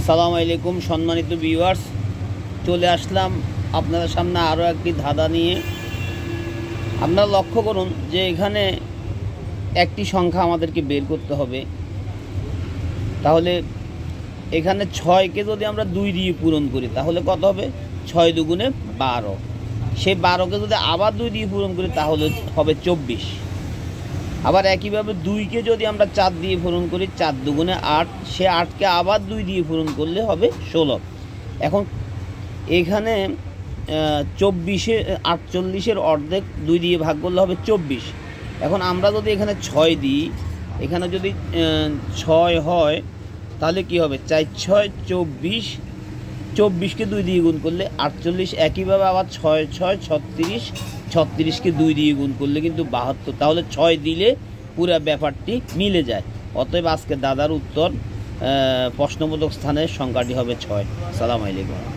আসসালামু আলাইকুম সম্মানিত ভিউয়ার্স, চলে আসলাম আপনাদের সামনে আরও একটি ধাঁধা নিয়ে। আপনারা লক্ষ্য করুন যে এখানে একটি সংখ্যা আমাদেরকে বের করতে হবে। তাহলে এখানে 6কে যদি আমরা 2 দিয়ে পূরণ করি তাহলে কত হবে? 6 দুগুণে 12। সেই 12কে যদি আবার 2 দিয়ে পূরণ করি তাহলে হবে 24। আবার একইভাবে 2কে যদি আমরা 4 দিয়ে পূরণ করি, 4 দুগুণে 8, সে 8কে আবার 2 দিয়ে পূরণ করলে হবে 16। এখন এখানে 48-এর অর্ধেক 2 দিয়ে ভাগ করলে হবে 24। এখন আমরা যদি এখানে 6 দিই, এখানে যদি 6 হয় তাহলে কি হবে? 4 6 24, 24কে 2 দিয়ে গুণ করলে 48। একইভাবে আবার 6 6 36, 36কে 2 দিয়ে গুণ করলে কিন্তু 72। তাহলে 6 দিলে পুরো ব্যাপারটি মিলে যায়। অতএব আজকে দাদার উত্তর প্রশ্নবোধক স্থানের সংখ্যাটি হবে 6। আসসালামু আলাইকুম।